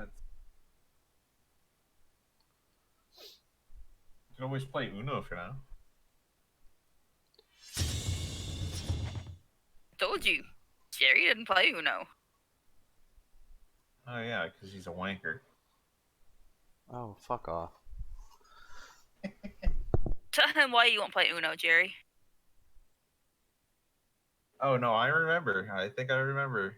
You can always play Uno for now. Told you, Jerry didn't play Uno. Oh yeah, because he's a wanker. Oh, fuck off. Tell him why you won't play Uno, Jerry. Oh no, I remember. I think I remember.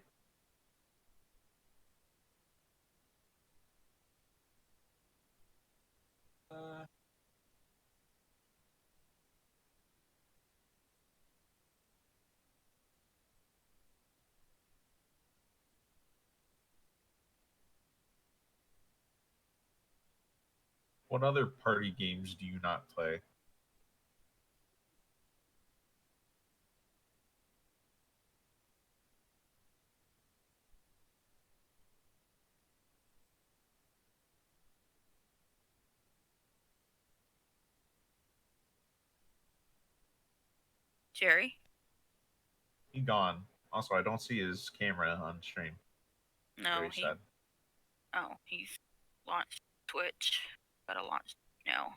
What other party games do you not play? Jerry? He gone. Also, I don't see his camera on stream. No, Very sad. Oh, he's launched Twitch. Gotta launch now.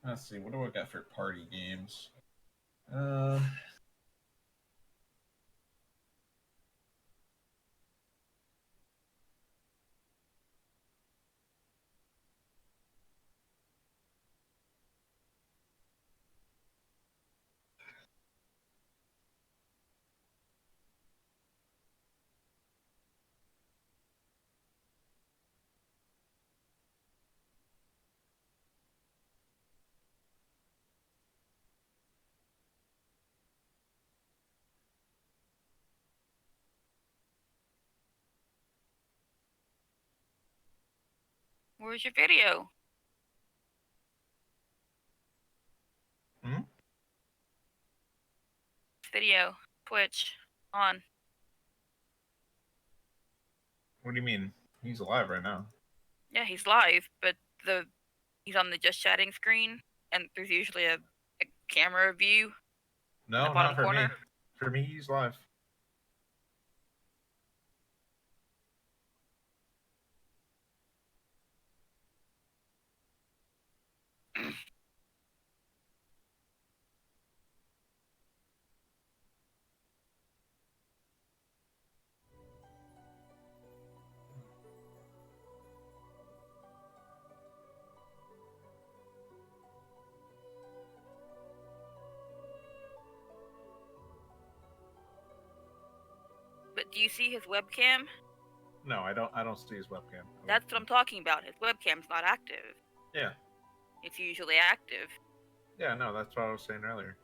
Let's see. What do I got for party games? Where's your video? Hmm? Video. Twitch. On. What do you mean? He's alive right now. Yeah, he's live, but he's on the just chatting screen, and there's usually a camera view in the No, bottom not for corner. me. For me, he's live. But do you see his webcam? No, I don't. I don't see his webcam. That's what I'm talking about. His webcam's not active. Yeah. It's usually active. Yeah. No, that's what I was saying earlier.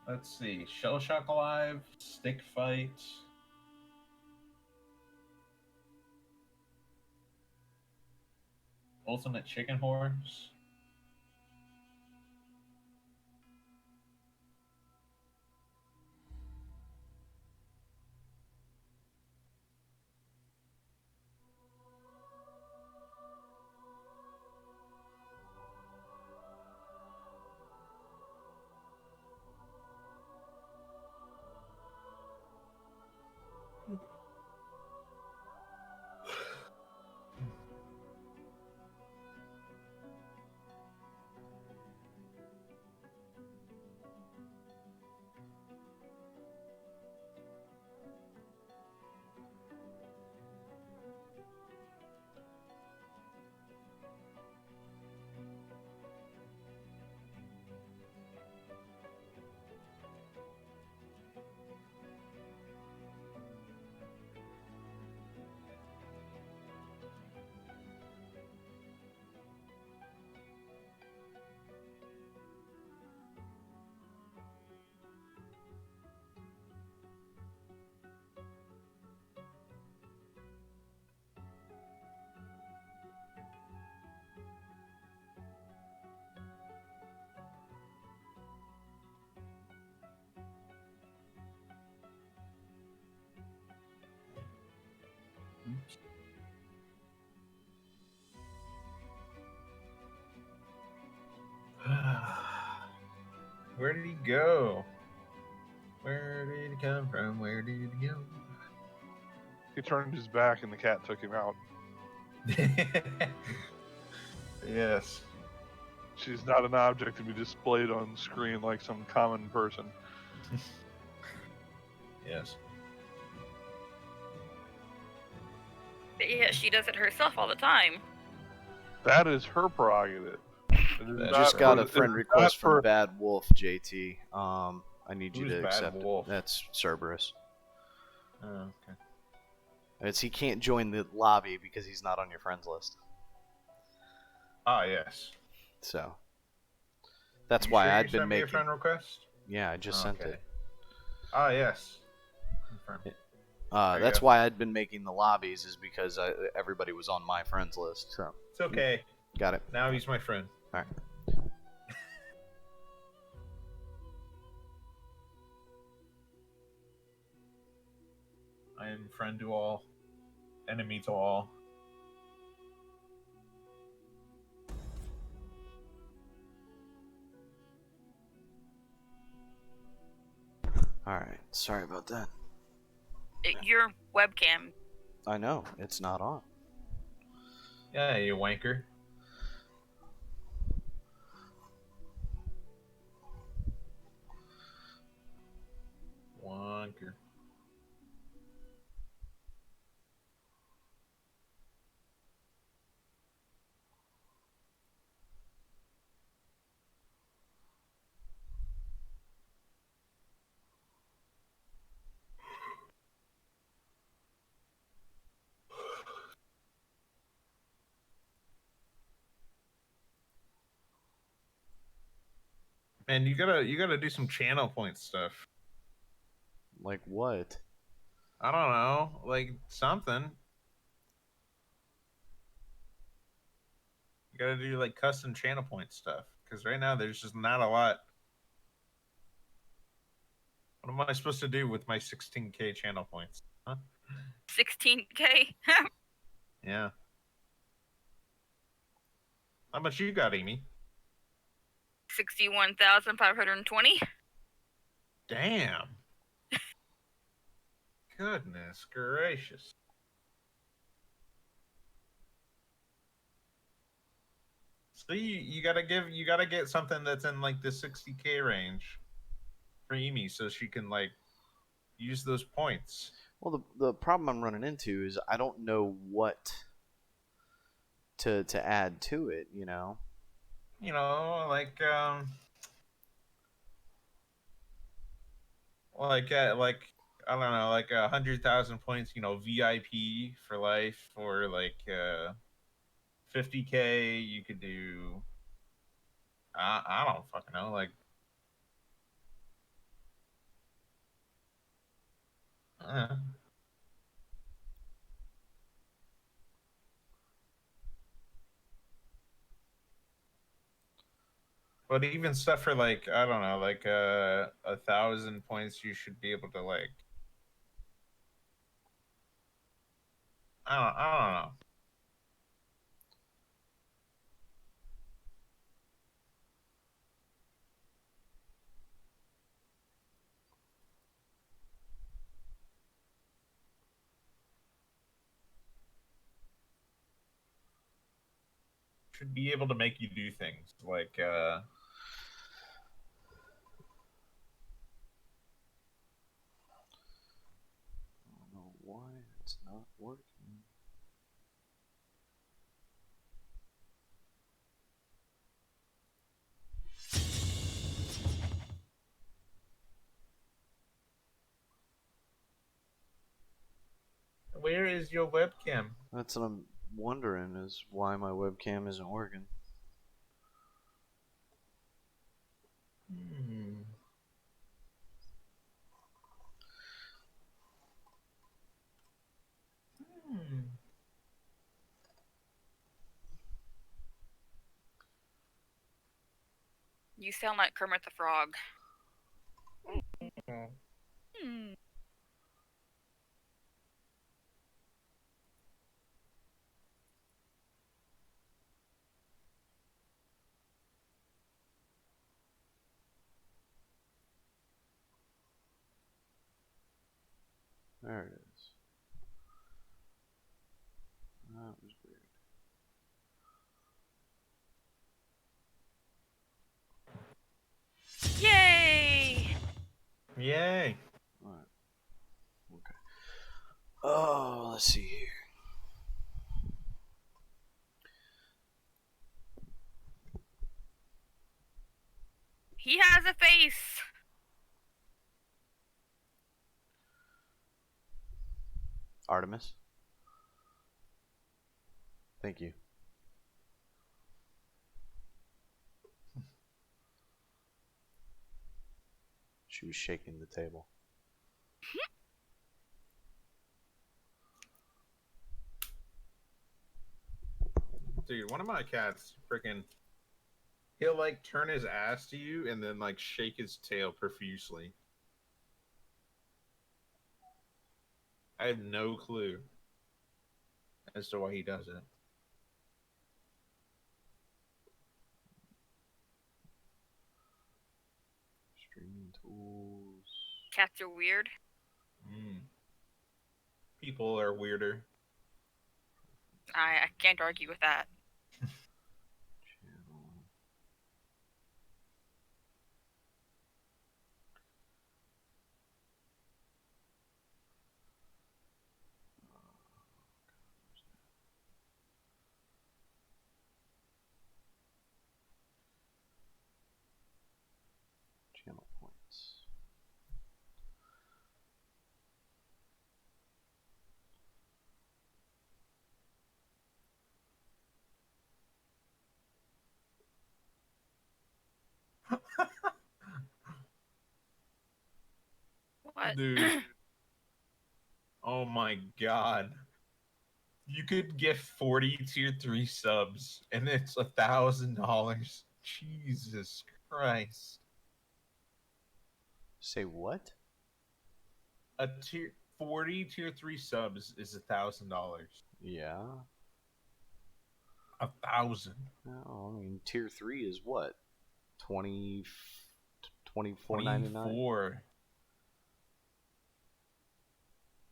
Let's see. Shell Shock Alive, Stick Fight. Ultimate Chicken Horse. Where did he go? Where did he come from? Where did he go? He turned his back and the cat took him out. Yes. She's not an object to be displayed on screen like some common person. Yes. But yeah, she does it herself all the time. That is her prerogative. I Just got a friend request from Bad Wolf, JT. I need you Who's to Bad accept Wolf? it. That's Cerberus. Oh, okay. He can't join the lobby because he's not on your friends list. Ah, yes. So that's You why sure I'd you been sent me a making. friend request? Yeah, I just sent it. Ah, yes. Confirm. That's why I'd been making the lobbies, is because everybody was on my friends list. So It's okay. got it. Now he's my friend. All right. I am friend to all, enemy to all. All right. Sorry about that. Your webcam. I know it's not on. Yeah, you wanker. Wanker. Man, you gotta do some channel point stuff. Like what? I don't know, like something. You gotta do like custom channel point stuff, because right now there's just not a lot. What am I supposed to do with my 16K channel points? Huh? 16K. Yeah. How much you got, Amy? 61,520. Damn. Goodness gracious. So you gotta get something that's in like the 60K range for Amy, so she can like use those points. Well, the problem I'm running into is I don't know what to add to it. You know. You know, like I don't know, like 100,000 points. You know, VIP for life, or like 50K. You could do. I don't fucking know, like. Uh, but even stuff for like I don't know, like 1,000 points, you should be able to like. I don't know. Should be able to make you do things like I don't know why it's not working. where is your webcam? That's what I'm wondering, is why my webcam isn't working. Hmm. Hmm. You sound like Kermit the Frog. Hmm. Hmm. There it is. That was weird. Yay! Yay! Alright. Okay. Oh, let's see here. He has a face. Artemis. Thank you. She was shaking the table. Dude, one of my cats freaking he'll like turn his ass to you and then like shake his tail profusely. I have no clue as to why he does it. Streaming tools. Cats are weird. People are weirder. I can't argue with that. Channel. Channel points. What? Dude. Oh my god. You could get 40 tier 3 subs and it's $1,000. Jesus Christ. Say what? A tier 40 tier 3 subs is $1,000. Yeah. 1,000. No, I mean tier 3 is what? 24.99. 24.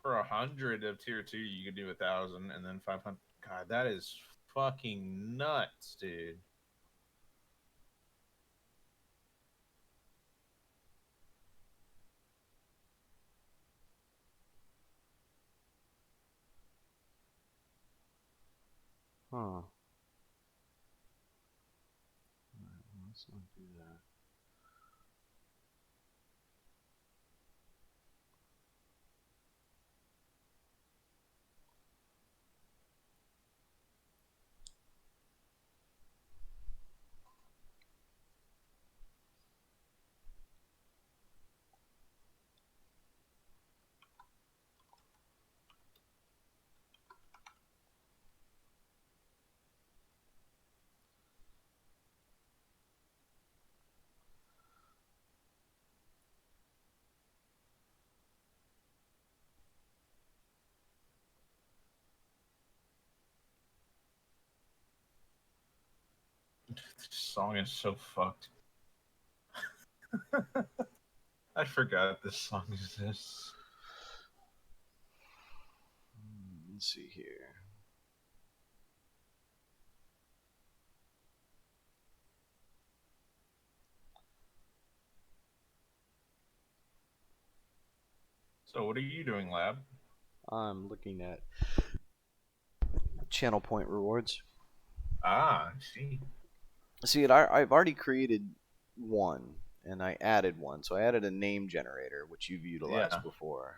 For 100 of tier 2 you could do 1,000 and then 500. God, that is fucking nuts, dude. Huh. Alright, let's not do that. This song is so fucked. I forgot this song exists. Let's see here. So what are you doing, Lab? I'm looking at channel point rewards. Ah, I see. See, I've already created one, and I added one. So I added a name generator, which you've utilized before.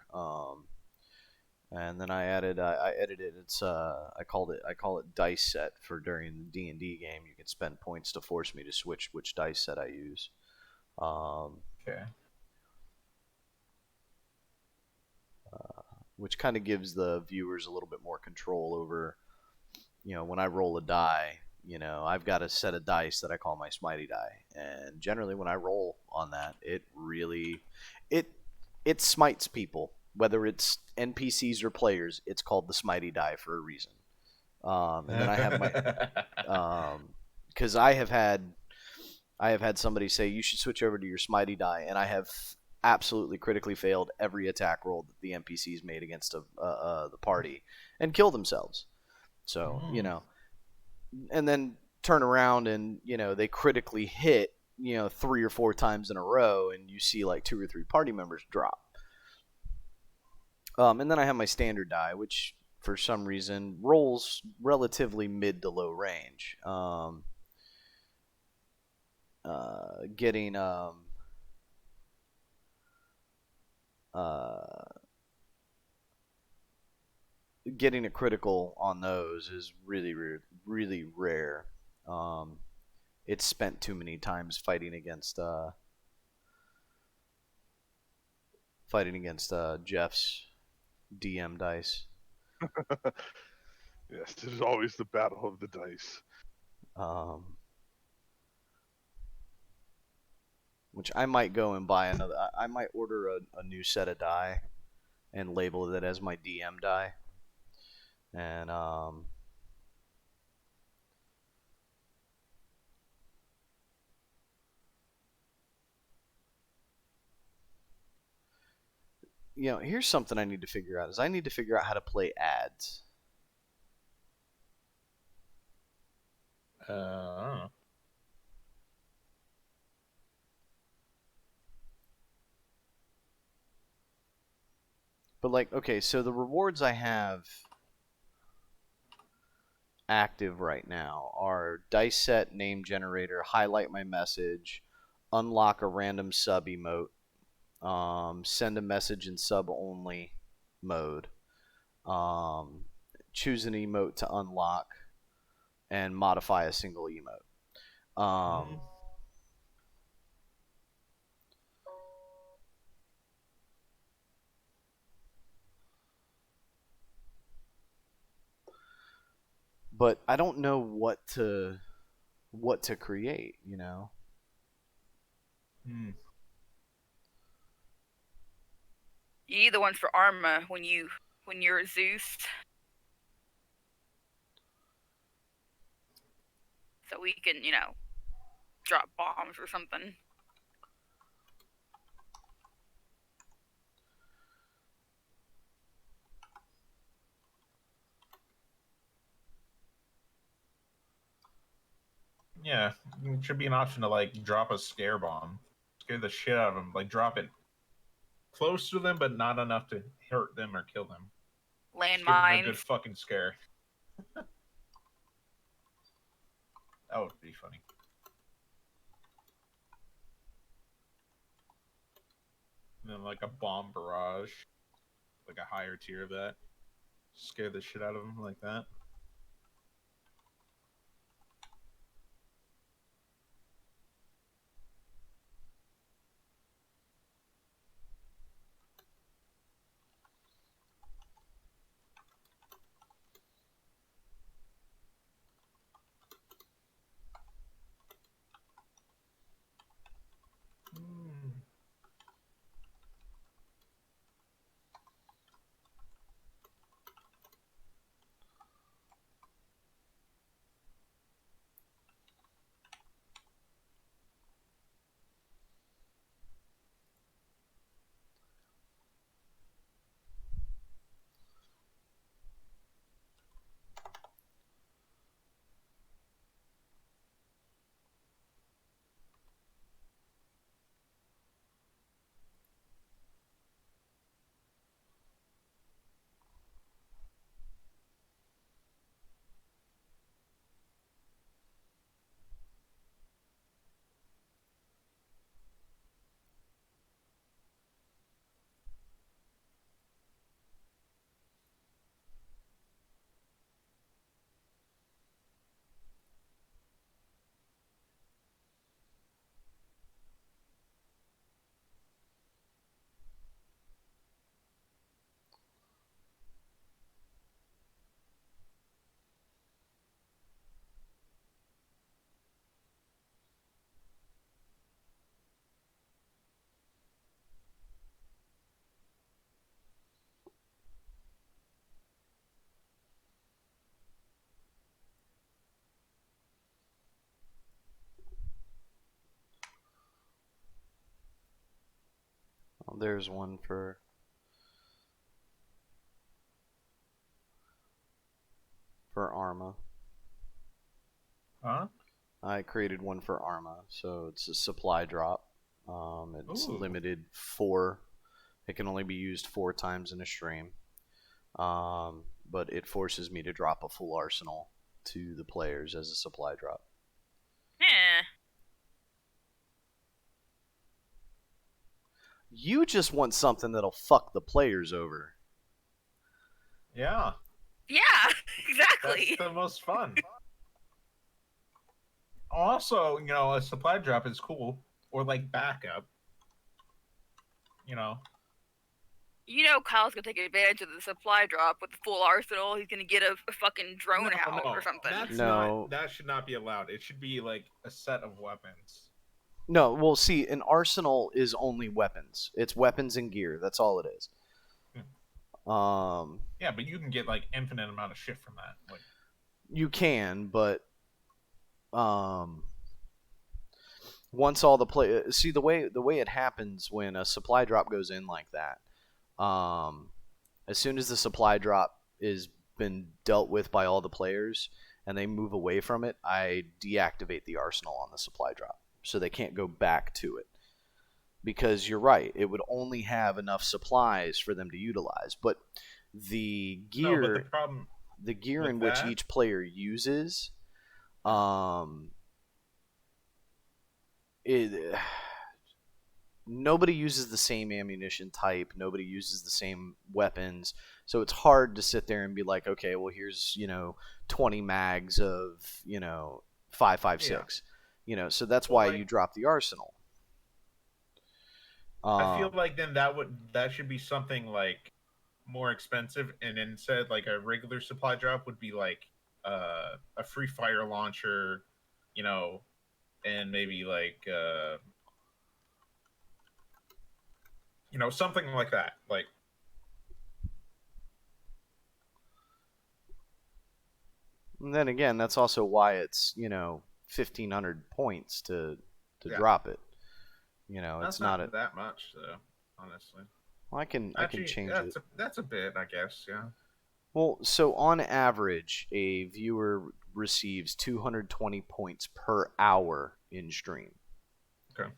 And then I edited it's I call it dice set for during the D&D game. You can spend points to force me to switch which dice set I use. Okay. Which kind of gives the viewers a little bit more control over, when I roll a die, I've got a set of dice that I call my smitey die, and generally when I roll on that, it really it smites people, whether it's NPCs or players. It's called the smitey die for a reason. And then I have my because I have had somebody say you should switch over to your smitey die, and I have absolutely critically failed every attack roll that the NPCs made against the party and kill themselves. So, and then turn around and, they critically hit, 3 or 4 times in a row, and you see like 2 or 3 party members drop. And then I have my standard die, which for some reason rolls relatively mid to low range. Getting getting a critical on those is really, really rare. It's spent too many times fighting against Jeff's DM dice. Yes, there's always the battle of the dice. Which I might go and buy another. I might order a new set of die and label it as my DM die. And here's something I need to figure out. I need to figure out how to play ads. I don't know. But like, okay, so the rewards I have active right now are dice set, name generator, highlight my message, unlock a random sub emote, send a message in sub only mode, choose an emote to unlock, and modify a single emote. But I don't know what to create, Hmm. You need the ones for Arma when you're Zeus. So we can, drop bombs or something. Yeah, it should be an option to like drop a scare bomb, scare the shit out of them. Like drop it close to them, but not enough to hurt them or kill them. Just give them a good Landmines. fucking scare. That would be funny. And then like a bomb barrage, like a higher tier of that. Scare the shit out of them like that. There's one for Arma. Huh? I created one for Arma, so it's a supply drop. It's Ooh. limited 4. It can only be used 4 times in a stream. But it forces me to drop a full arsenal to the players as a supply drop. Yeah. You just want something that'll fuck the players over. Yeah. Yeah, exactly. That's the most fun. Also, a supply drop is cool. Or like backup. Kyle's gonna take advantage of the supply drop with the full arsenal. He's gonna get a fucking drone out or something. That should not be allowed. It should be like a set of weapons. No, well, see, an arsenal is only weapons. It's weapons and gear. That's all it is. Yeah, but you can get like infinite amount of shit from that. Like, you can, but once all the see the way it happens when a supply drop goes in like that. As soon as the supply drop is been dealt with by all the players and they move away from it, I deactivate the arsenal on the supply drop. So they can't go back to it. Because you're right, it would only have enough supplies for them to utilize. But the gear, the gear in which each player uses, nobody uses the same ammunition type. Nobody uses the same weapons. So it's hard to sit there and be like, okay, well, here's 20 mags of 5.56. So that's why you drop the arsenal. I feel like then that should be something like more expensive, and instead like a regular supply drop would be like a free fire launcher, and maybe like something like that. Like, and then again, that's also why it's 1,500 points to drop it. It's not that much, though. Honestly, well, I can change it. That's a bit, I guess. Yeah. Well, so on average, a viewer receives 220 points per hour in stream. Okay.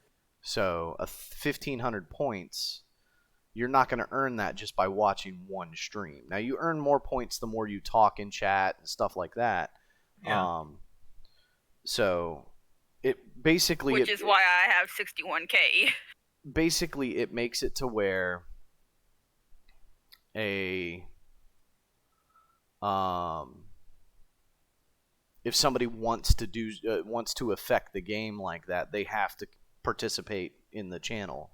So 1,500 points, you're not going to earn that just by watching one stream. Now, you earn more points the more you talk in chat and stuff like that. Yeah. So it basically... Which is why I have 61k. Basically, it makes it to where if somebody wants to affect the game like that, they have to participate in the channel.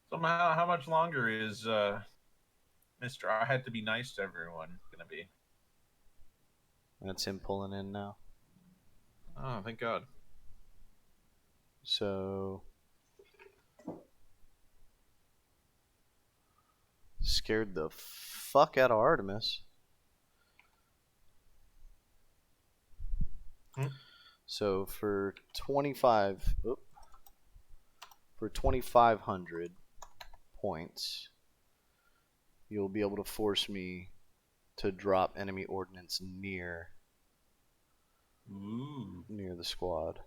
So how much longer is Mr. I had to be nice to everyone gonna be? That's him pulling in now. Oh, thank God. So scared the fuck out of Artemis. So for 2,500 points, you'll be able to force me to drop enemy ordnance near Ooh. near the squad.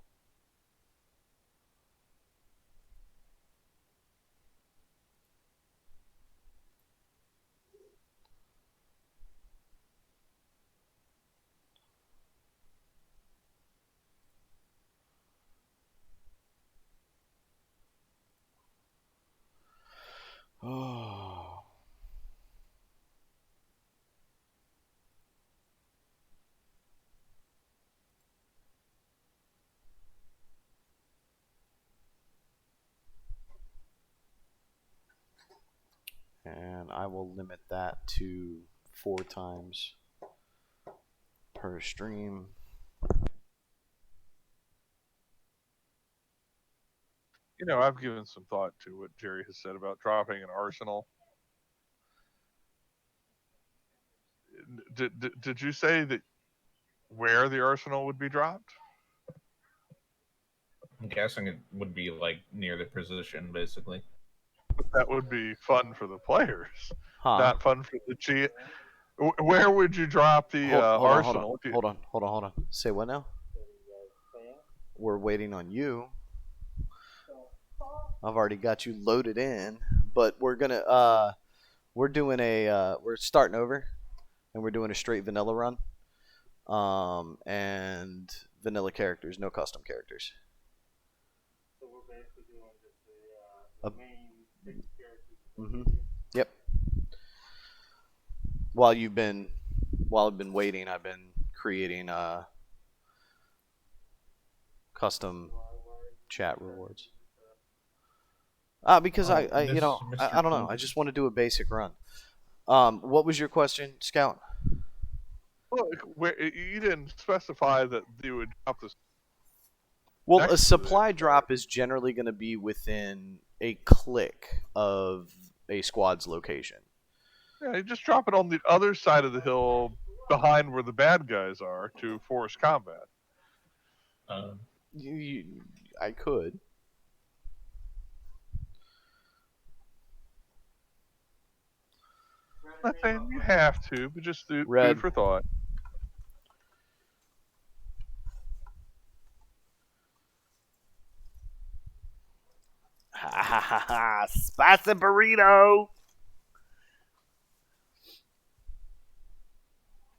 Oh. And I will limit that to 4 times per stream. You know, I've given some thought to what Jerry has said about dropping an arsenal. Did you say that where the arsenal would be dropped? I'm guessing it would be like near the position, basically. That would be fun for the players, Huh? not fun for the cheat. Where would you drop the arsenal? Hold on. Say what now? We're waiting on you. I've already got you loaded in, but we're gonna we're doing a we're starting over, and we're doing a straight vanilla run, and vanilla characters, no custom characters. So we're basically doing just the main 6 characters. Mm-hmm. Yep. While I've been waiting, I've been creating custom chat rewards. Because I don't know. I just want to do a basic run. What was your question, Scout? Well, you didn't specify that you would drop this. Well, a supply drop is generally going to be within a click of a squad's location. Yeah, you just drop it on the other side of the hill behind where the bad guys are to force combat. I could. I'm not saying you have to, but just food for thought. Ha ha ha ha! Spicy burrito.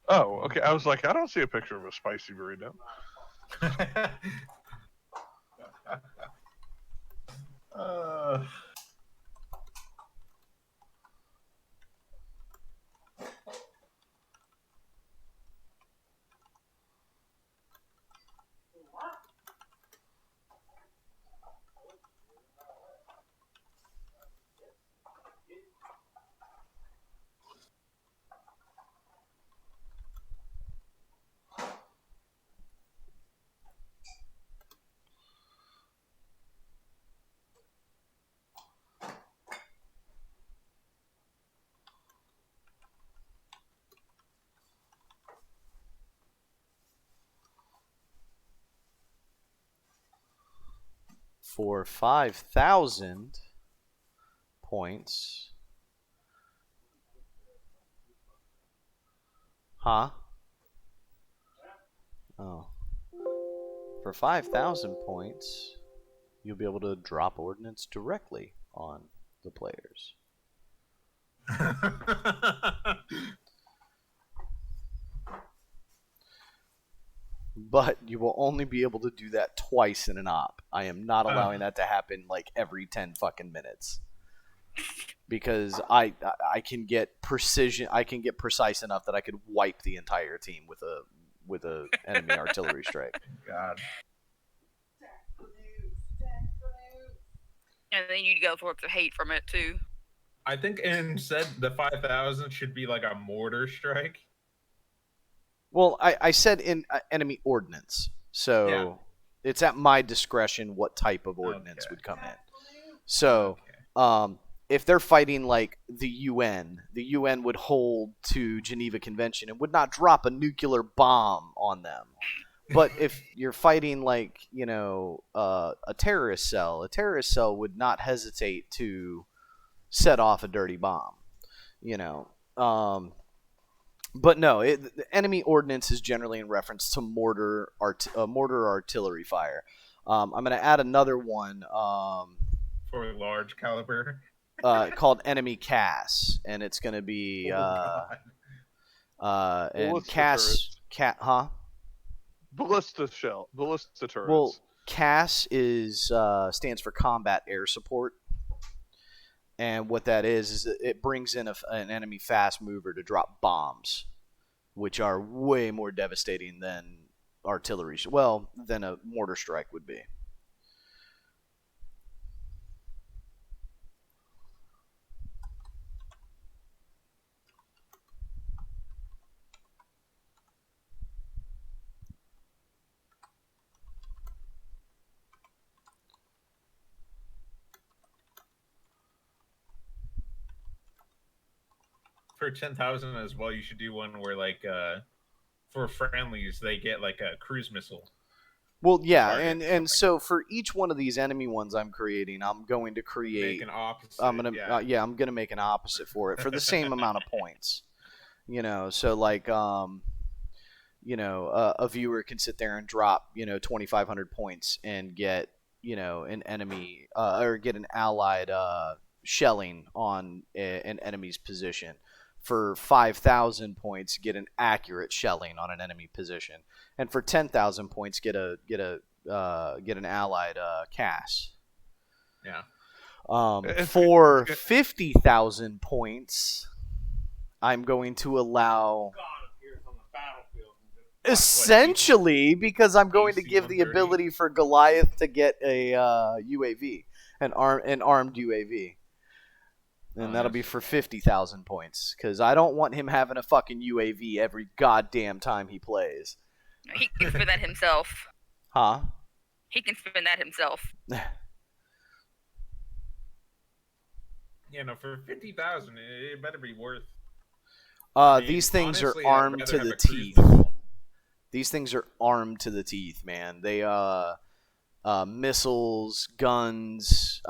Oh, okay. I was like, I don't see a picture of a spicy burrito. For 5,000 points. Huh? Oh. For 5,000 points, you'll be able to drop ordnance directly on the players. But you will only be able to do that twice in an op. I am not allowing that to happen like every 10 fucking minutes. Because I can get precision, I can get precise enough that I could wipe the entire team with a enemy artillery strike. God. And then you'd go towards the hate from it too. I think instead the 5,000 should be like a mortar strike. Well, I said in enemy ordnance, so it's at my discretion what type of ordnance would come in. So, if they're fighting like the UN would hold to Geneva Convention and would not drop a nuclear bomb on them. But if you're fighting like, a terrorist cell would not hesitate to set off a dirty bomb, But no, the enemy ordnance is generally in reference to mortar artillery fire. I'm going to add another one For large caliber. called enemy CAS, and it's going to be Oh, God. and Ballista CAS turrets. huh? Ballista turrets. Well, CAS is stands for Combat Air Support, and what that is it brings in an enemy fast mover to drop bombs, which are way more devastating than artillery. Well, than a mortar strike would be. For 10,000 as well, you should do one where like for friendlies they get like a cruise missile. Well, yeah, Target and something. so for each one of these enemy ones I'm creating, I'm going to create. Make an opposite. I'm gonna I'm gonna make an opposite for it for the same amount of points. So like a viewer can sit there and drop 2,500 points and get an enemy or get an allied shelling on an enemy's position. For 5,000 points, get an accurate shelling on an enemy position, and for 10,000 points, get an allied CAS. Yeah. For 50,000 points, I'm going to allow. God appears on the battlefield. Essentially, because I'm going to give the AC-130? ability for Goliath to get a UAV, an armed UAV, and that'll be nice. for 50,000 points. Because I don't want him having a fucking UAV every goddamn time he plays. He can spin that himself. Huh? He can spin that himself. For 50,000, it better be worth. I mean, These things honestly, are I'd armed rather to have the a cruise teeth. missile. These things are armed to the teeth, man. They missiles, guns.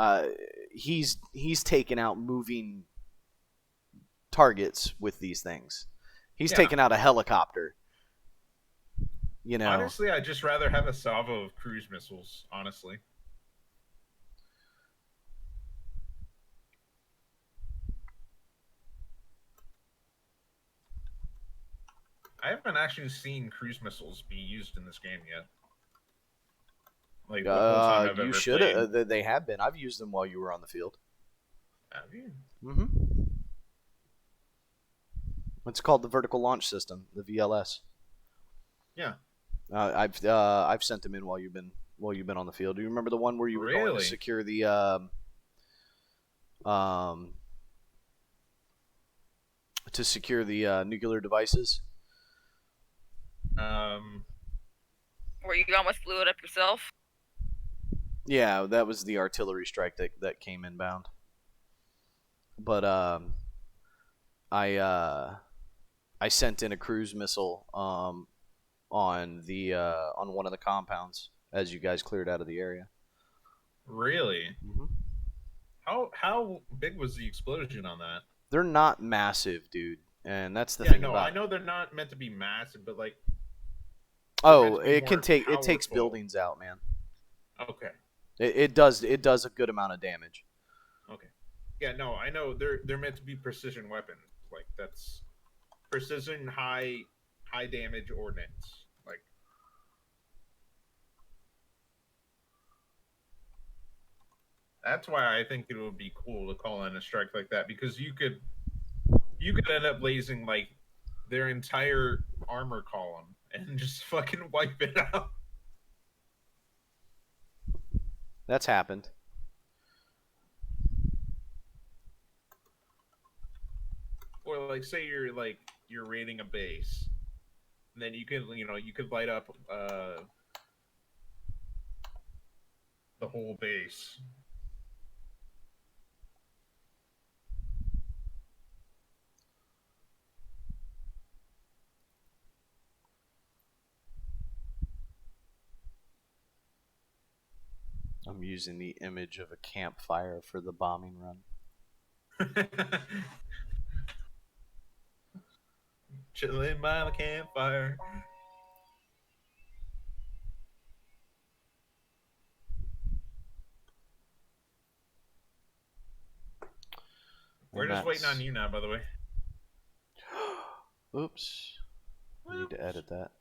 He's taken out moving targets with these things. He's taken out a helicopter. Honestly, I'd just rather have a salvo of cruise missiles, honestly. I haven't actually seen cruise missiles be used in this game yet. Like the whole time I've you ever should. played. They have been. I've used them while you were on the field. Have you? Mm-hmm. It's called the vertical launch system, the VLS. Yeah. I've sent them in while you've been on the field. Do you remember the one where you were going to Really? secure the nuclear devices? Where you almost blew it up yourself? Yeah, that was the artillery strike that came inbound. But I sent in a cruise missile on one of the compounds as you guys cleared out of the area. Really? Mm-hmm. How big was the explosion on that? They're not massive, dude, and that's the thing about. I know they're not meant to be massive, but like. Oh, it takes buildings out, man. Okay. It does a good amount of damage. Okay. Yeah, no, I know they're meant to be precision weapons. Like that's precision high damage ordnance. Like that's why I think it would be cool to call in a strike like that because you could end up blazing like their entire armor column and just fucking wipe it out. That's happened. Or like say you're raiding a base. And then you could light up the whole base. I'm using the image of a campfire for the bombing run. chilling by the campfire. We're And just waiting that's- on you now, by the way. Oops. I need to edit that.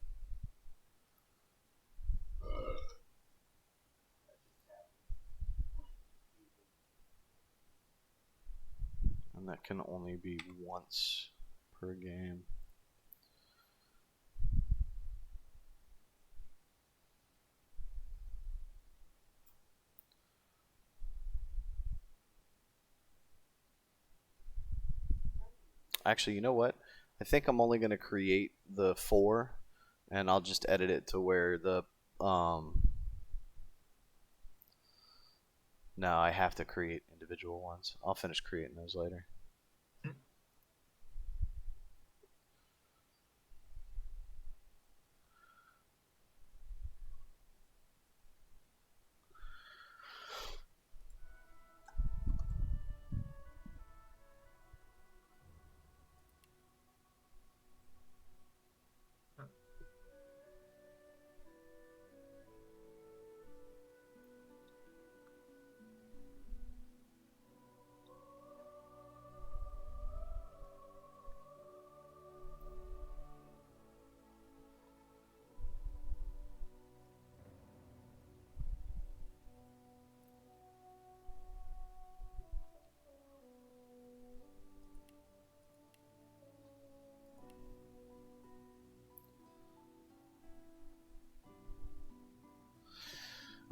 And that can only be once per game. Actually, you know what? I think I'm only going to create the 4, and I'll just edit it to where the no, I have to create individual ones. I'll finish creating those later.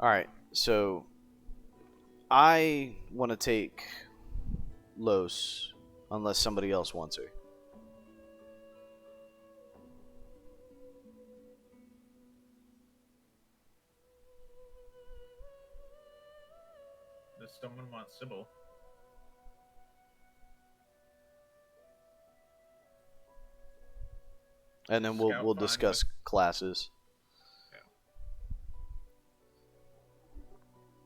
Alright, so I want to take Los unless somebody else wants her. Does someone want Sybil? And then Scout we'll fine discuss classes.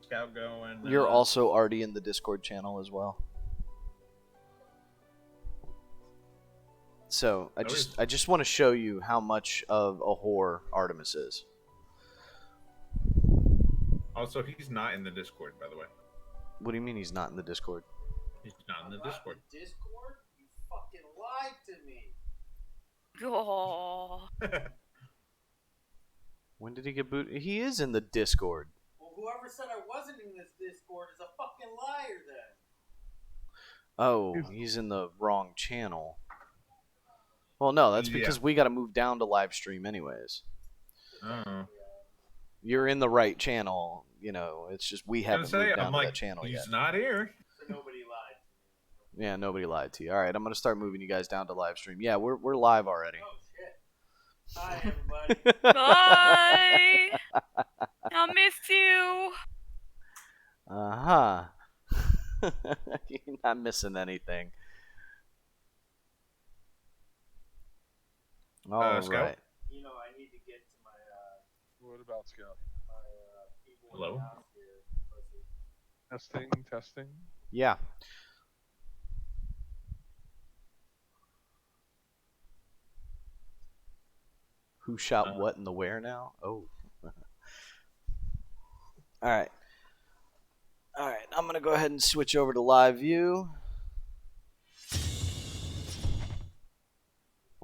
Scout going. You're also already in the Discord channel as well. So I just want to show you how much of a whore Artemis is. Also, he's not in the Discord, by the way. What do you mean he's not in the Discord? He's not in the Discord. Discord? You fucking lied to me. Oh. When did he get booted? He is in the Discord. Well, whoever said I wasn't in this Discord is a fucking liar then. Oh, he's in the wrong channel. Well, no, that's because we got to move down to live stream anyways. Oh. You're in the right channel, you know. It's just we haven't moved down to that channel yet. He's not here. So nobody lied to me. Yeah, nobody lied to you. All right, I'm gonna start moving you guys down to live stream. Yeah, we're live already. Oh shit. Hi everybody. Bye. I'll miss you. You're not missing anything. All Scout? right. You know, I need to get to my What about Scout? people Hello? in the house here. Testing, testing. Yeah. Who shot what in the where now? Oh. All right. All right. I'm gonna go ahead and switch over to live view.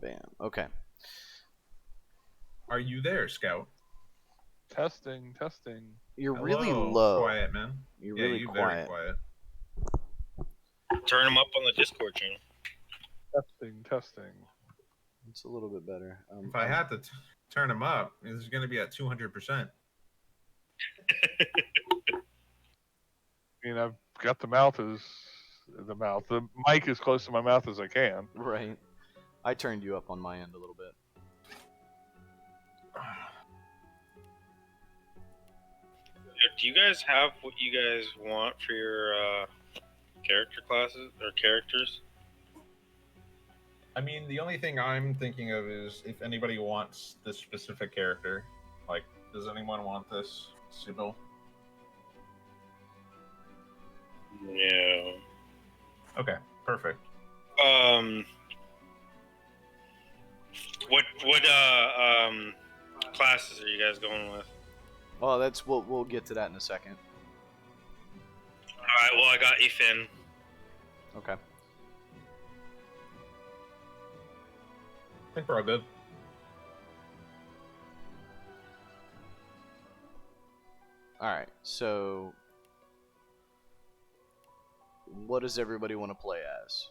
Bam. Okay. Are you there, Scout? Testing, testing. You're Hello. really low. Quiet, man. You're Yeah, really you quiet. very quiet. Turn them up on the Discord channel. Testing, testing. It's a little bit better. If I had to turn him up, it's going to be at 200%. I mean, I've got the mic as close to my mouth as I can. Right. I turned you up on my end a little bit. Do you guys have what you guys want for your character classes or characters? I mean, the only thing I'm thinking of is if anybody wants this specific character. Like, does anyone want this Sybil? Yeah. Okay, perfect. What classes are you guys going with? Oh, that's we'll get to that in a second. All right. Well, I got Ethan. Okay. I think we're all good. All right. So, what does everybody want to play as?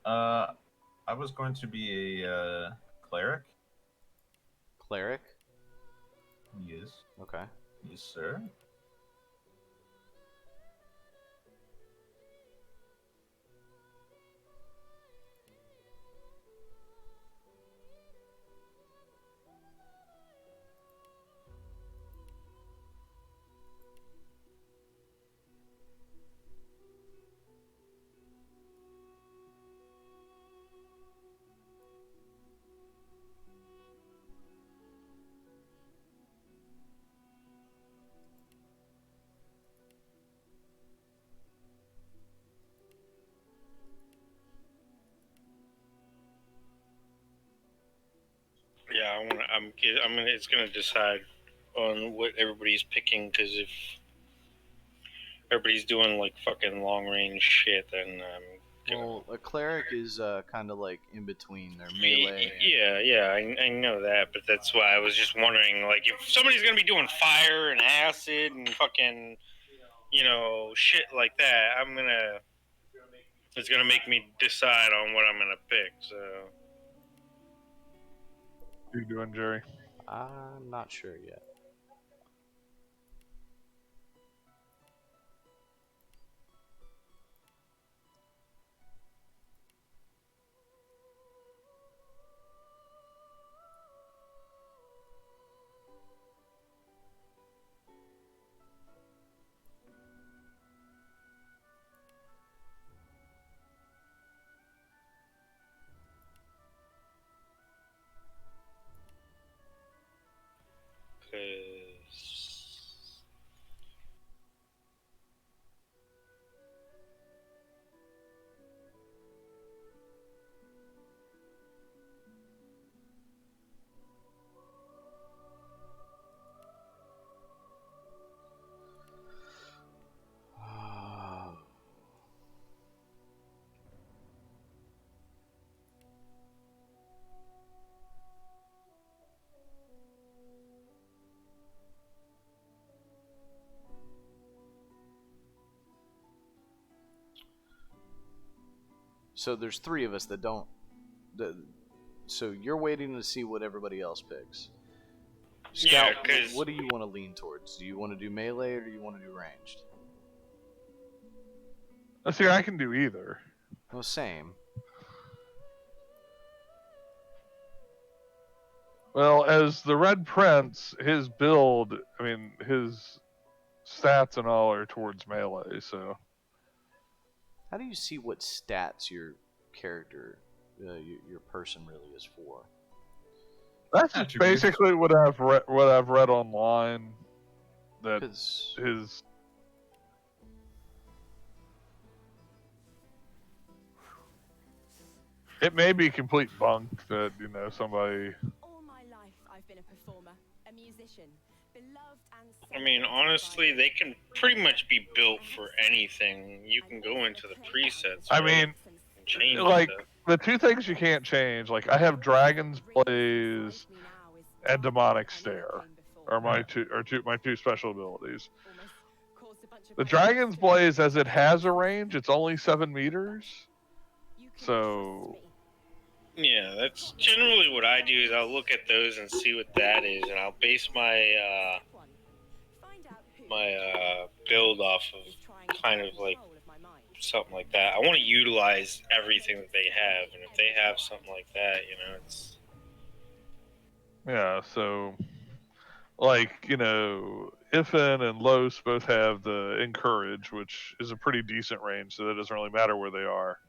I was going to be a cleric. Cleric. Yes. Okay. Yes, sir. Yeah, I'm gonna. It's gonna decide on what everybody's picking, because if everybody's doing like fucking long range shit, then Well, a cleric is kind of like in between their melee. I know that, but that's why I was just wondering, like, if somebody's gonna be doing fire and acid and fucking, shit like that, it's gonna make me decide on what I'm gonna pick. So What are you doing, Jerry? I'm not sure yet. So there's three of us that don't. So you're waiting to see what everybody else picks. Scout, Yeah, 'cause- what do you want to lean towards? Do you want to do melee or do you want to do ranged? Let's see, I can do either. Well, same. Well, as the Red Prince, his build, I mean, his stats and all are towards melee, so. How do you see what stats your character, your person really is for? That's just basically what I've read online. That 'Cause his. It may be complete bunk that somebody. All my life, I've been a performer, a musician, beloved and. I mean, honestly, they can pretty much be built for anything. You can go into the presets. I right, mean, and change like stuff. the two things you can't change. Like I have Dragon's Blaze and Demonic Stare are my two special abilities. The Dragon's Blaze, as it has a range, it's only 7 meters. So. Yeah, that's generally what I do. Is I'll look at those and see what that is, and I'll base my build off of kind of like something like that. I want to utilize everything that they have, and if they have something like that, it's. Yeah, so like, Ifin and Los both have the Encourage, which is a pretty decent range, so that doesn't really matter where they are.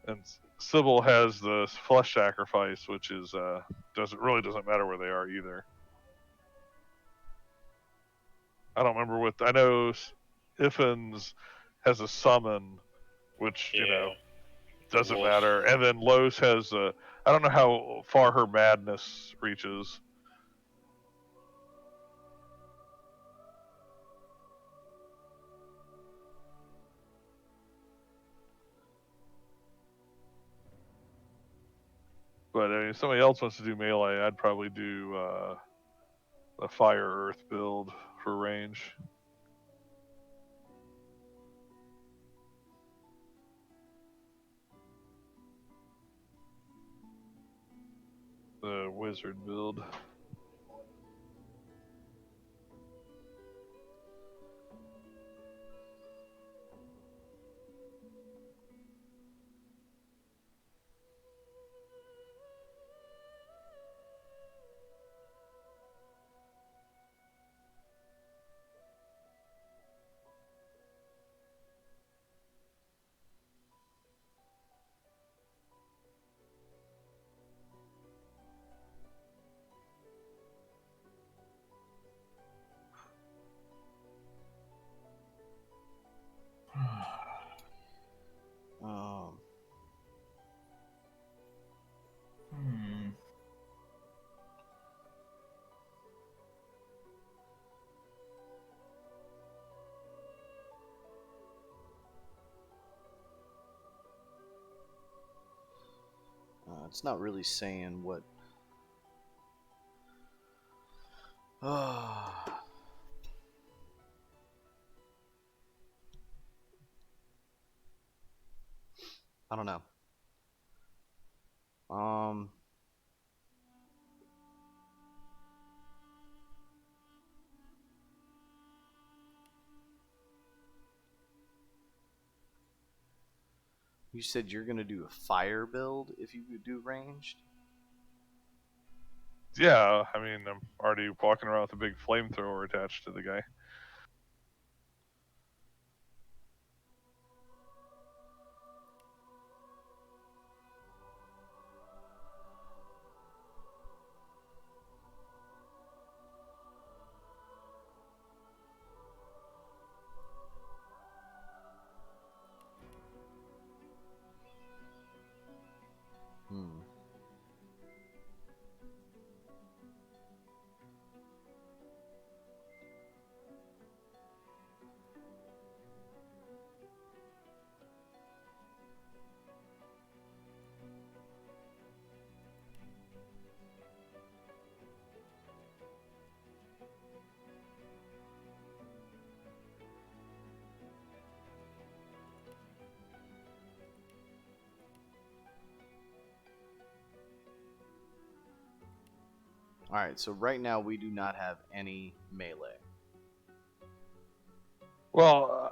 And Sybil has the Flesh Sacrifice, which is doesn't matter where they are either. I don't remember I know Ifin's has a summon, which Yeah. doesn't Wolf. matter. And then Los has I don't know how far her madness reaches. But I mean, if somebody else wants to do melee, I'd probably do a fire earth build for range. The wizard build. Um, Hmm. it's not really saying what. I don't know. You said you're gonna do a fire build if you do ranged. Yeah, I mean, I'm already walking around with a big flamethrower attached to the guy. Hmm. All right, so right now we do not have any melee. Well,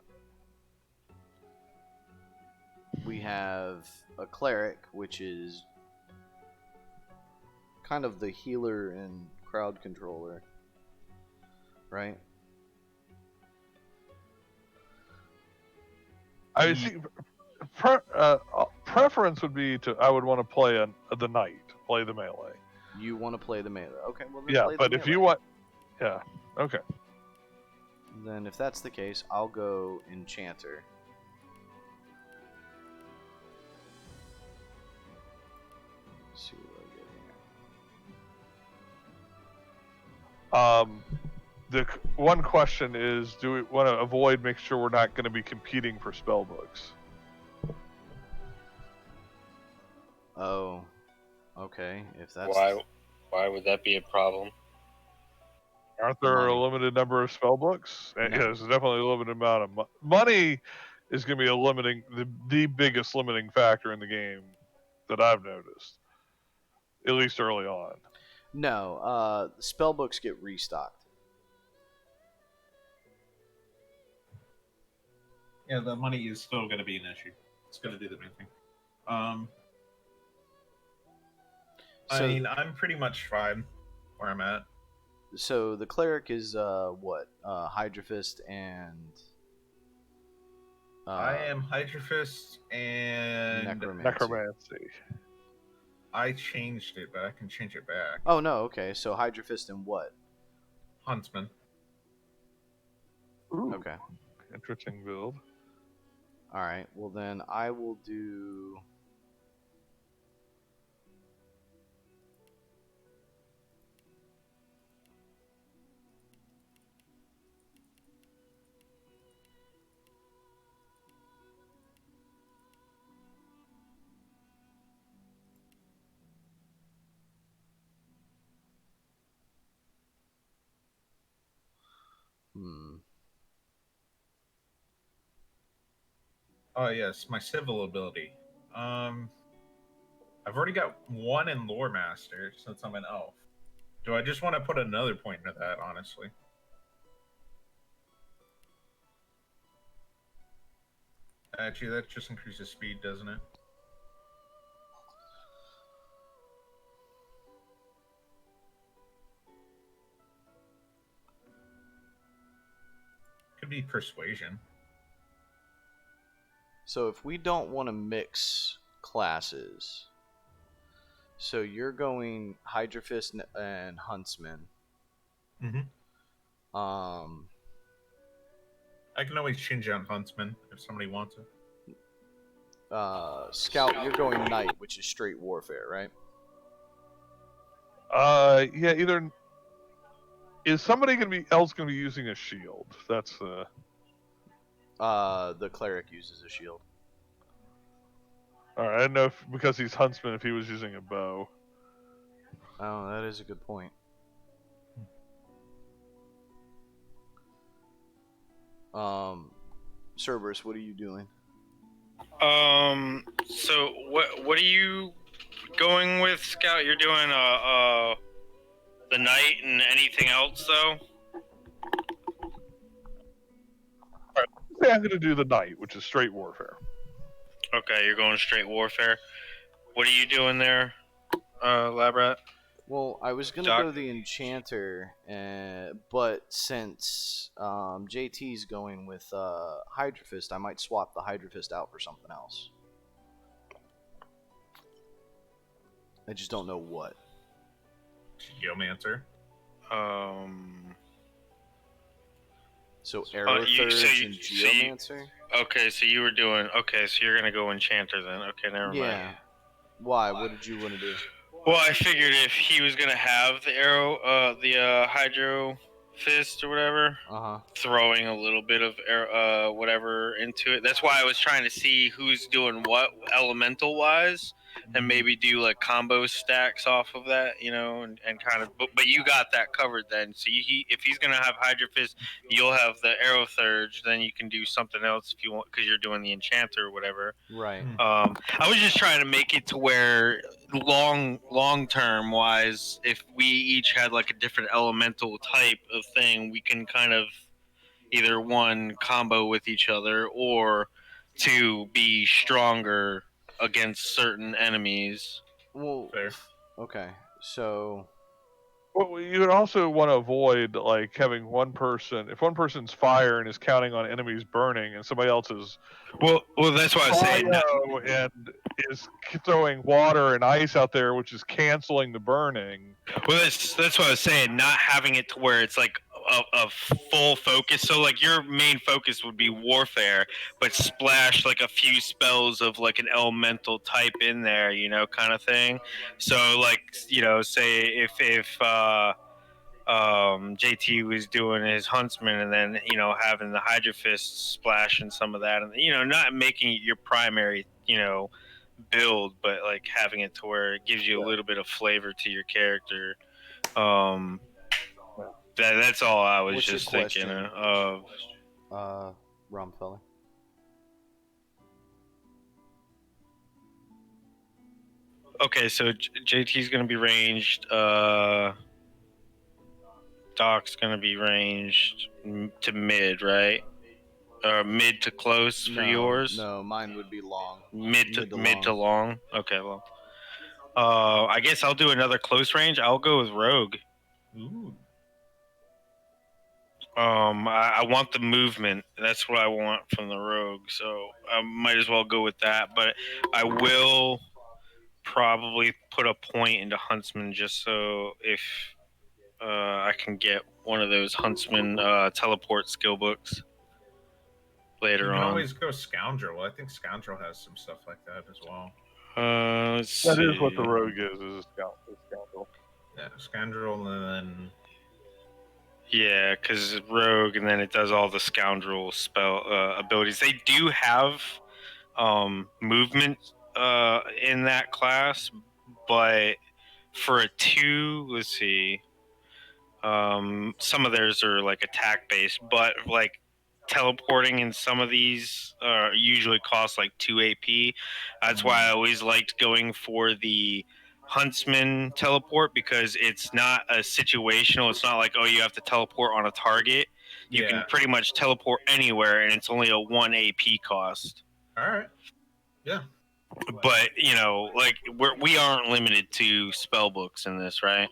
We have a cleric, which is kind of the healer and crowd controller, right? I see. Preference would be I would want to play the knight, play the melee. You want to play the melee. Okay, well then Yeah, play but the if melee. you want, yeah, okay. Then if that's the case, I'll go enchanter. Let's see what I get here. The one question is, do we want to avoid, make sure we're not going to be competing for spell books? Oh, okay. If that's Why would that be a problem? Aren't there a Money. limited number of spell books? No. Yeah, there's definitely a limited amount of money. Is going to be the biggest limiting factor in the game that I've noticed, at least early on. No, spell books get restocked. Yeah, the money is still going to be an issue. It's going to do the main thing. I So- mean, I'm pretty much fine where I'm at. So the cleric is what? Hydra Fist and I am Hydra Fist and Necromancy. I changed it, but I can change it back. Oh no, okay. So Hydra Fist and what? Huntsman. Ooh, Okay. interesting build. All right. Well, then I will do. Oh yes, my civil ability. I've already got one in Lore Master since I'm an elf. Do I just want to put another point into that, honestly? Actually, that just increases speed, doesn't it? Could be persuasion. So if we don't want to mix classes, so you're going Hydra Fist and Huntsman. Mm-hmm. Um, I can always change out Huntsman if somebody wants it. Scout, you're going Knight, which is straight warfare, right? Yeah. Either is somebody else gonna be using a shield? That's The cleric uses a shield. All right. I didn't know if because he's huntsman, if he was using a bow. Oh, that is a good point. Cerberus, what are you doing? So what are you going with, Scout? You're doing the knight and anything else though? I'm gonna do the knight, which is straight warfare. Okay, you're going straight warfare. What are you doing there, Labrat? Well, I was gonna Doc? go the enchanter, but since JT's going with Hydra Fist, I might swap the Hydra Fist out for something else. I just don't know what. Geomancer. So Arrow Thurge and Geomancer? Okay, so you were doing. Okay, so you're gonna go enchanter then. Okay, never mind. Yeah. Why? What did you want to do? Well, I figured if he was gonna have the arrow, the hydro fist or whatever, throwing a little bit of whatever into it. That's why I was trying to see who's doing what elemental wise, and maybe do like combo stacks off of that, you know, and kind of. But you got that covered then. So if he's gonna have hydro fist, you'll have the arrow thurge. Then you can do something else if you want, because you're doing the enchanter or whatever. Right. I was just trying to make it to where long term wise, if we each had like a different elemental type of thing, we can kind of either one combo with each other or two be stronger against certain enemies. Well, Fair. okay. So Well, you would also want to avoid like having one person. If one person's fire and is counting on enemies burning, and somebody else is well, that's why I was saying. and is throwing water and ice out there, which is canceling the burning. Well, that's what I was saying. Not having it to where it's like a full focus. So like your main focus would be warfare, but splash like a few spells of like an elemental type in there, you know, kind of thing. So like, you know, say if JT was doing his huntsman and then, you know, having the hydro fist splash and some of that, and, you know, not making it your primary, you know, build, but like having it to where it gives you a little bit of flavor to your character. That's all I was What's your just thinking question? of. Rumfeller. Okay, so JT's gonna be ranged. Doc's gonna be ranged to mid, right? Or mid to close for yours? No, mine would be long. Mid to long. Okay, well. I guess I'll do another close range. I'll go with Rogue. Ooh. I want the movement. That's what I want from the Rogue. So I might as well go with that. But I will probably put a point into Huntsman just so if I can get one of those Huntsman teleport skill books. You later can on. always go Scoundrel. I think Scoundrel has some stuff like that as well. Let's That see. is what the rogue is a scoundrel. Yeah, Scoundrel, and then Yeah, because rogue, and then it does all the scoundrel spell abilities. They do have movement in that class, but for a 2, let's see. Some of theirs are like attack based, but like teleporting in some of these usually costs like 2 AP. That's why I always liked going for the Huntsman teleport, because it's not a situational. It's not like, oh, you have to teleport on a target. You can pretty much teleport anywhere, and it's only a 1 AP cost. All right. Yeah. But you know, like we aren't limited to spell books in this, right?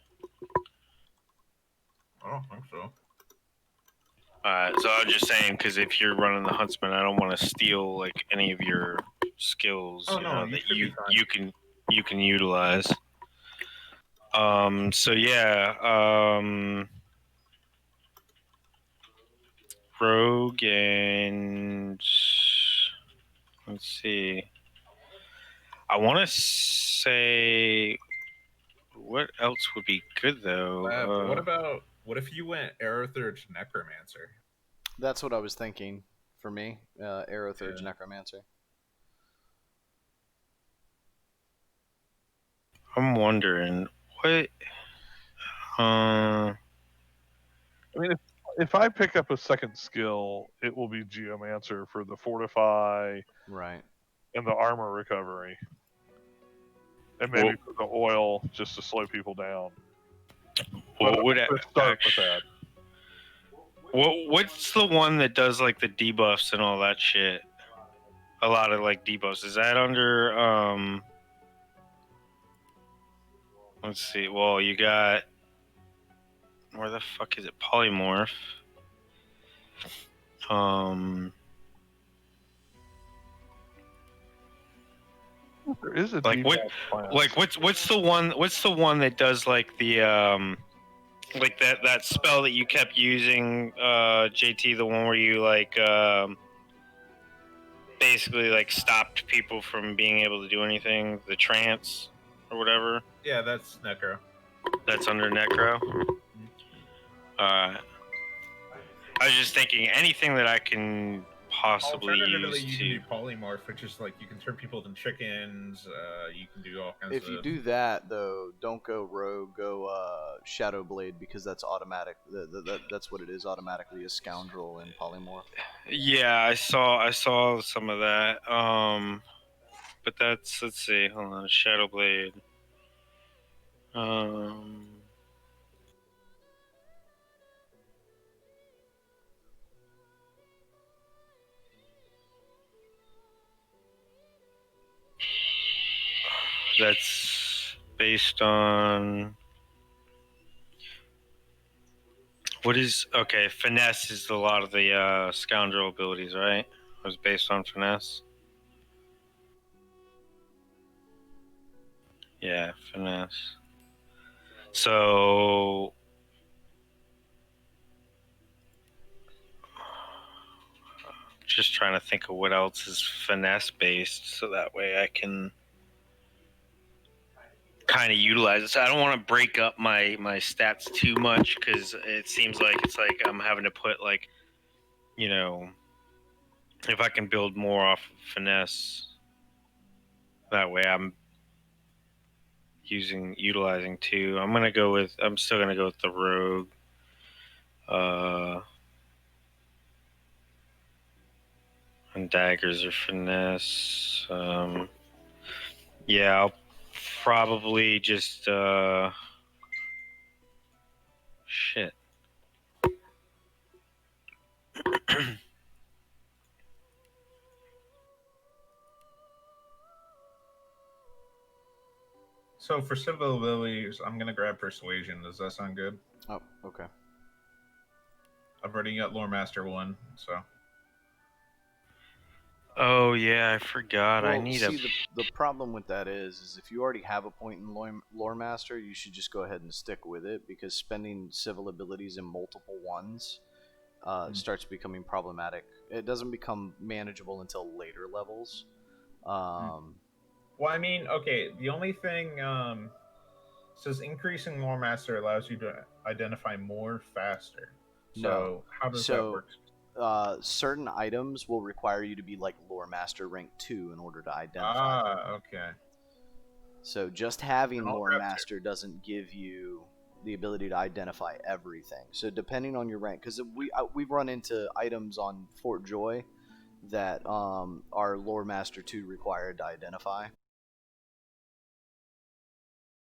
I don't think so. So I was just saying, because if you're running the Huntsman, I don't want to steal like any of your skills. Oh, you no, know, you that should be fine. you can utilize. So yeah, Rogue, and let's see. I want to say, what else would be good though? What if you went Aerothurge Necromancer? That's what I was thinking for me. Aerothurge Yeah. Necromancer. I'm wondering what. I mean, if I pick up a second skill, it will be Geomancer for the fortify, right, and the armor recovery, and maybe for the oil just to slow people down. What would start with that? What's the one that does like the debuffs and all that shit? A lot of like debuffs. Is that under let's see. Well, you got, where the fuck is it? Polymorph. There is a like what? class. Like what's the one? What's the one that does like the like that spell that you kept using, JT? The one where you like basically like stopped people from being able to do anything. The trance or whatever. Yeah, that's Necro. That's under Necro. I was just thinking anything that I can possibly Alternatively, use you to. can do Polymorph, which is like you can turn people into chickens. You can do all kinds of. If you do that though, don't go rogue. Go Shadowblade, because that's automatic. That's what it is automatically. A scoundrel in polymorph. Yeah, I saw some of that. But that's, let's see, hold on, Shadowblade. That's based on, what is, okay, finesse is a lot of the scoundrel abilities, right? It was based on finesse. Yeah, finesse. So just trying to think of what else is finesse based, so that way I can kind of utilize it. So I don't want to break up my stats too much, because it seems like it's like I'm having to put like, you know, if I can build more off of finesse, that way I'm utilizing 2. I'm still gonna go with the rogue. And daggers are finesse. Yeah, I'll probably just shit. So for civil abilities, I'm gonna grab Persuasion. Does that sound good? Oh, okay. I've already got Lore Master 1, so. Oh yeah, I forgot. Well, I need see, the problem with that is if you already have a point in lore master, you should just go ahead and stick with it, because spending civil abilities in multiple ones starts becoming problematic it doesn't become manageable until later levels. Well, I mean, okay, the only thing says increasing lore master allows you to identify more faster. So how does that work? Certain items will require you to be like lore master rank 2 in order to identify them. Okay. So just having I'll lore grab master doesn't give you the ability to identify everything. So depending on your rank, because we've run into items on Fort Joy that are lore master 2 required to identify.